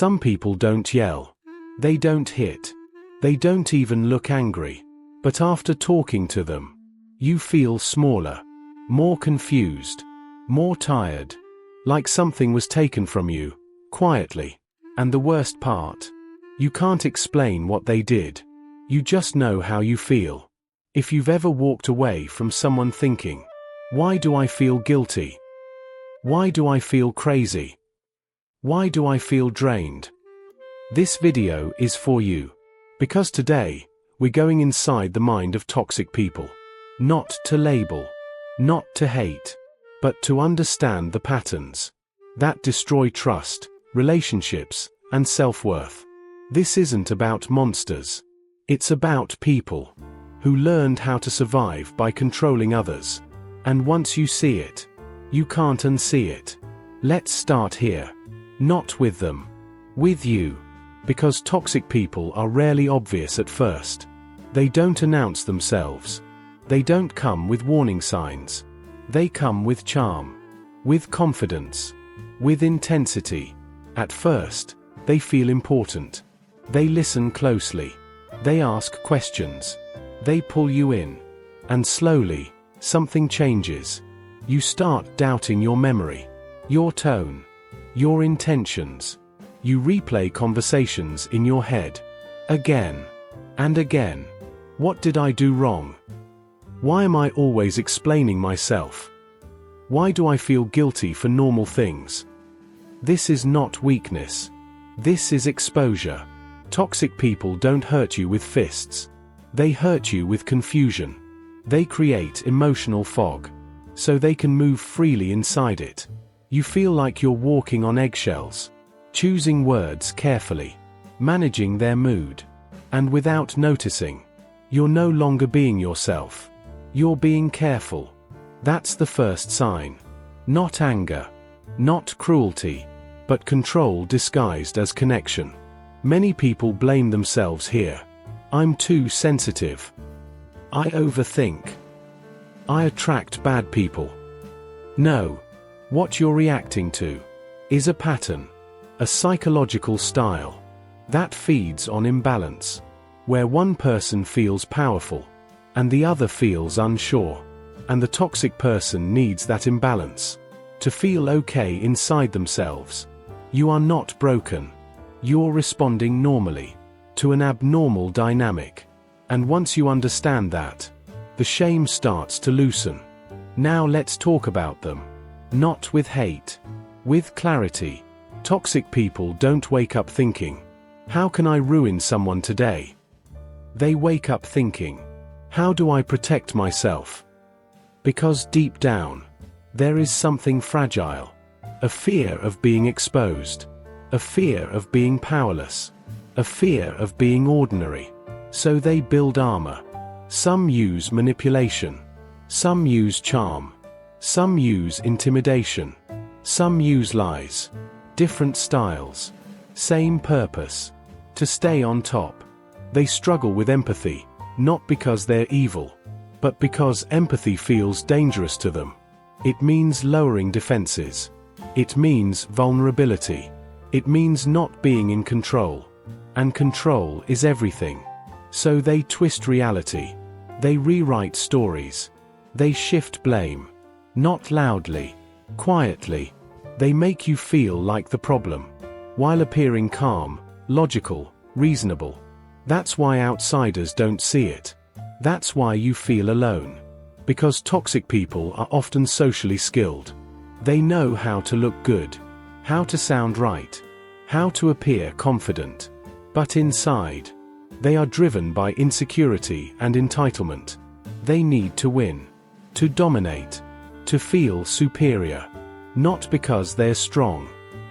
Some people don't yell. They don't hit. They don't even look angry. But after talking to them, you feel smaller, more confused, more tired, like something was taken from you, quietly. And the worst part, you can't explain what they did. You just know how you feel. If you've ever walked away from someone thinking, why do I feel guilty? Why do I feel crazy? Why do I feel drained? This video is for you. Because today, we're going inside the mind of toxic people. Not to label, not to hate, but to understand the patterns that destroy trust, relationships, and self-worth. This isn't about monsters. It's about people who learned how to survive by controlling others. And once you see it, you can't unsee it. Let's start here. Not with them. With you. Because toxic people are rarely obvious at first. They don't announce themselves. They don't come with warning signs. They come with charm. With confidence. With intensity. At first, they feel important. They listen closely. They ask questions. They pull you in. And slowly, something changes. You start doubting your memory, your tone, your intentions. You replay conversations in your head. Again. And again. What did I do wrong? Why am I always explaining myself? Why do I feel guilty for normal things? This is not weakness. This is exposure. Toxic people don't hurt you with fists. They hurt you with confusion. They create emotional fog, so they can move freely inside it. You feel like you're walking on eggshells, choosing words carefully, managing their mood. And without noticing, you're no longer being yourself. You're being careful. That's the first sign. Not anger. Not cruelty. But control disguised as connection. Many people blame themselves here. I'm too sensitive. I overthink. I attract bad people. No. What you're reacting to is a pattern, a psychological style that feeds on imbalance, where one person feels powerful and the other feels unsure. And the toxic person needs that imbalance to feel okay inside themselves. You are not broken. You're responding normally to an abnormal dynamic. And once you understand that, the shame starts to loosen. Now let's talk about them. Not with hate. With clarity. Toxic people don't wake up thinking, how can I ruin someone today? They wake up thinking, how do I protect myself? Because deep down, there is something fragile. A fear of being exposed. A fear of being powerless. A fear of being ordinary. So they build armor. Some use manipulation. Some use charm. Some use intimidation. Some use lies. Different styles. Same purpose. To stay on top. They struggle with empathy, not because they're evil, but because empathy feels dangerous to them. It means lowering defenses. It means vulnerability. It means not being in control. And control is everything. So they twist reality. They rewrite stories. They shift blame. Not loudly. Quietly. They make you feel like the problem, while appearing calm, logical, reasonable. That's why outsiders don't see it. That's why you feel alone. Because toxic people are often socially skilled. They know how to look good, how to sound right, how to appear confident. But inside, they are driven by insecurity and entitlement. They need to win, to dominate, to feel superior. Not because they're strong,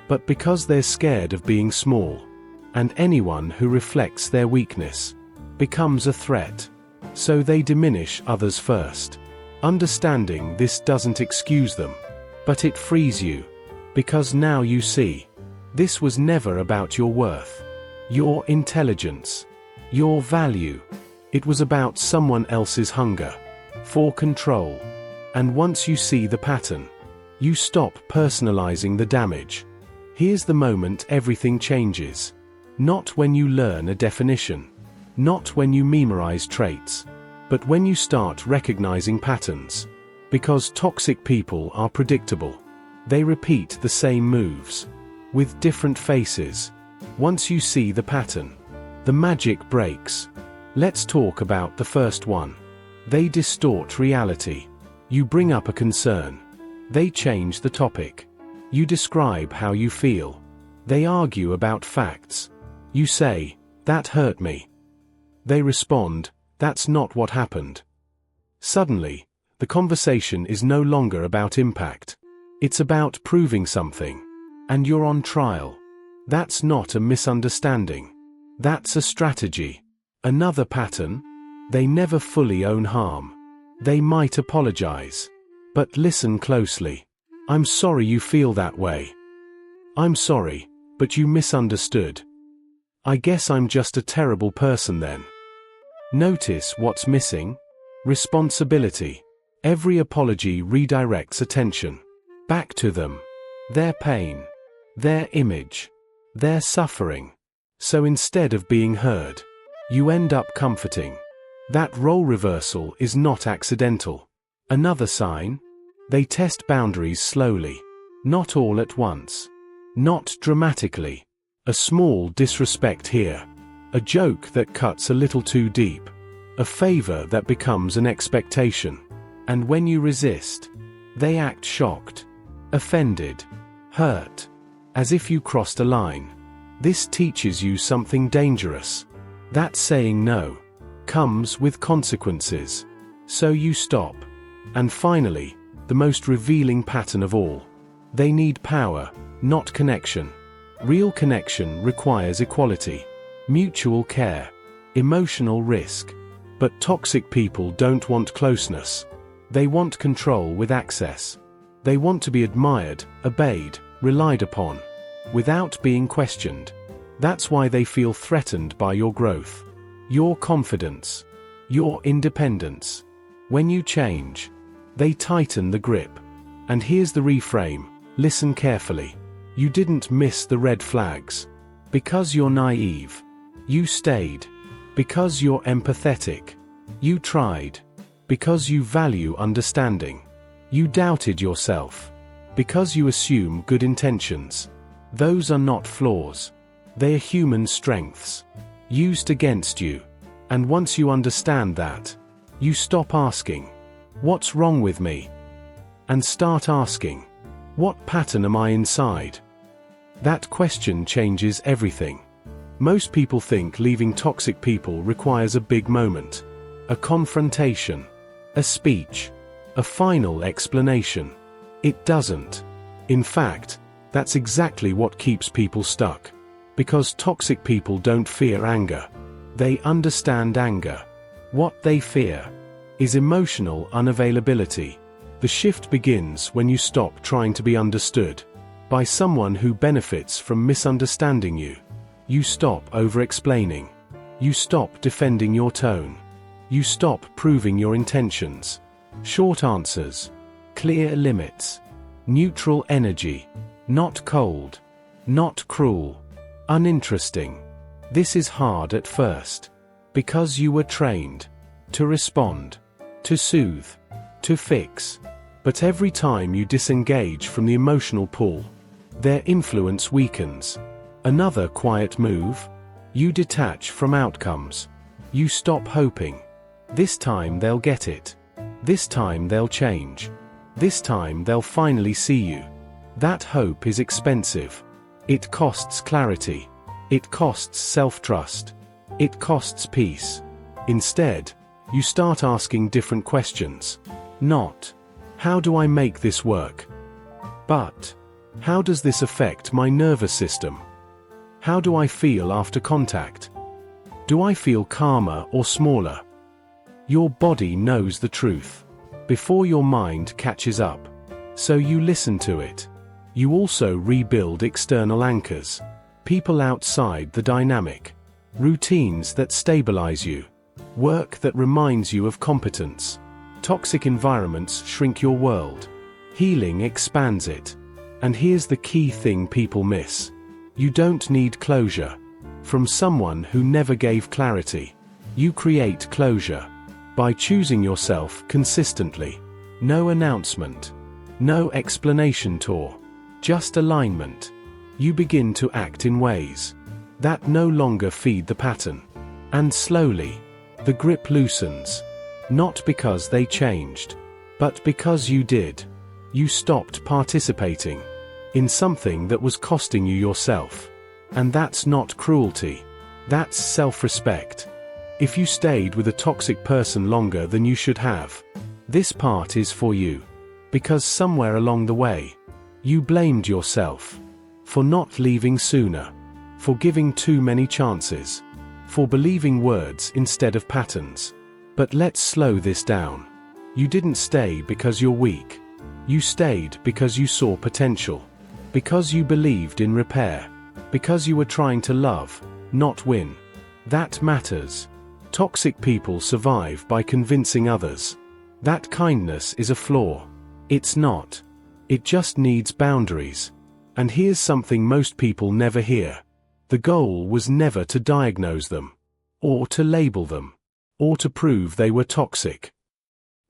but because they're scared of being small. And anyone who reflects their weakness becomes a threat. So they diminish others first. Understanding this doesn't excuse them, but it frees you. Because now you see, this was never about your worth, your intelligence, your value. It was about someone else's hunger for control. And once you see the pattern, you stop personalizing the damage. Here's the moment everything changes. Not when you learn a definition. Not when you memorize traits. But when you start recognizing patterns. Because toxic people are predictable. They repeat the same moves. With different faces. Once you see the pattern, the magic breaks. Let's talk about the first one. They distort reality. You bring up a concern. They change the topic. You describe how you feel. They argue about facts. You say, "That hurt me." They respond, "That's not what happened." Suddenly, the conversation is no longer about impact. It's about proving something. And you're on trial. That's not a misunderstanding. That's a strategy. Another pattern? They never fully own harm. They might apologize. But listen closely. "I'm sorry you feel that way." "I'm sorry, but you misunderstood." "I guess I'm just a terrible person then." Notice what's missing? Responsibility. Every apology redirects attention. Back to them. Their pain. Their image. Their suffering. So instead of being heard, you end up comforting. That role reversal is not accidental. Another sign? They test boundaries slowly. Not all at once. Not dramatically. A small disrespect here. A joke that cuts a little too deep. A favor that becomes an expectation. And when you resist, they act shocked, offended, hurt, as if you crossed a line. This teaches you something dangerous. That saying no comes with consequences. So you stop. And finally, the most revealing pattern of all. They need power, not connection. Real connection requires equality, mutual care, emotional risk. But toxic people don't want closeness. They want control with access. They want to be admired, obeyed, relied upon, without being questioned. That's why they feel threatened by your growth, your confidence, your independence. When you change, they tighten the grip. And here's the reframe. Listen carefully. You didn't miss the red flags. Because you're naive. You stayed. Because you're empathetic. You tried. Because you value understanding. You doubted yourself. Because you assume good intentions. Those are not flaws. They are human strengths. Used against you. And once you understand that, you stop asking, "What's wrong with me?" and start asking, "What pattern am I inside?" That question changes everything. Most people think leaving toxic people requires a big moment, a confrontation, a speech, a final explanation. It doesn't. In fact, that's exactly what keeps people stuck. Because toxic people don't fear anger. They understand anger. What they fear is emotional unavailability. The shift begins when you stop trying to be understood by someone who benefits from misunderstanding you. You stop over-explaining. You stop defending your tone. You stop proving your intentions. Short answers. Clear limits. Neutral energy. Not cold. Not cruel. Uninteresting. This is hard at first. Because you were trained to respond, to soothe, to fix. But every time you disengage from the emotional pull, their influence weakens. Another quiet move? You detach from outcomes. You stop hoping. This time they'll get it. This time they'll change. This time they'll finally see you. That hope is expensive. It costs clarity. It costs self-trust. It costs peace. Instead, you start asking different questions. Not, "How do I make this work?" but, "How does this affect my nervous system? How do I feel after contact? Do I feel calmer or smaller?" Your body knows the truth before your mind catches up. So you listen to it. You also rebuild external anchors. People outside the dynamic. Routines that stabilize you. Work that reminds you of competence. Toxic environments shrink your world. Healing expands it. And here's the key thing people miss. You don't need closure from someone who never gave clarity. You create closure by choosing yourself consistently. No announcement, no explanation tour, just alignment. You begin to act in ways that no longer feed the pattern. And slowly, the grip loosens. Not because they changed, but because you did. You stopped participating in something that was costing you yourself. And that's not cruelty. That's self-respect. If you stayed with a toxic person longer than you should have, this part is for you. Because somewhere along the way, you blamed yourself for not leaving sooner, for giving too many chances, for believing words instead of patterns. But let's slow this down. You didn't stay because you're weak. You stayed because you saw potential, because you believed in repair, because you were trying to love, not win. That matters. Toxic people survive by convincing others that kindness is a flaw. It's not. It just needs boundaries. And here's something most people never hear. The goal was never to diagnose them, or to label them, or to prove they were toxic.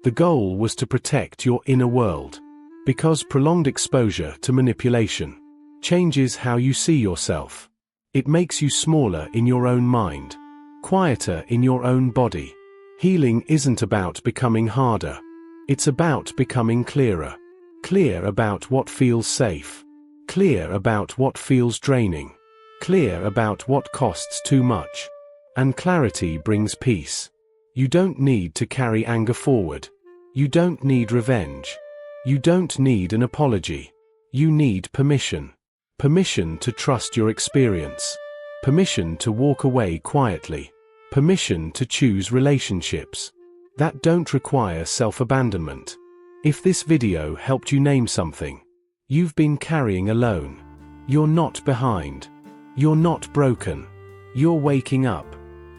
The goal was to protect your inner world, because prolonged exposure to manipulation changes how you see yourself. It makes you smaller in your own mind, quieter in your own body. Healing isn't about becoming harder. It's about becoming clearer. Clear about what feels safe. Clear about what feels draining. Clear about what costs too much. And clarity brings peace. You don't need to carry anger forward. You don't need revenge. You don't need an apology. You need permission. Permission to trust your experience. Permission to walk away quietly. Permission to choose relationships that don't require self-abandonment. If this video helped you name something you've been carrying alone, you're not behind. You're not broken. You're waking up.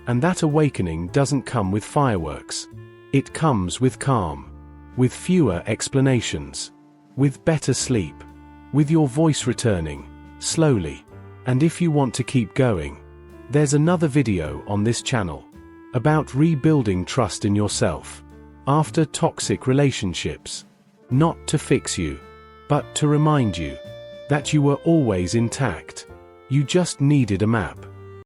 And that awakening doesn't come with fireworks. It comes with calm, with fewer explanations, with better sleep, with your voice returning, slowly. And if you want to keep going, there's another video on this channel about rebuilding trust in yourself after toxic relationships. Not to fix you, but to remind you that you were always intact. You just needed a map.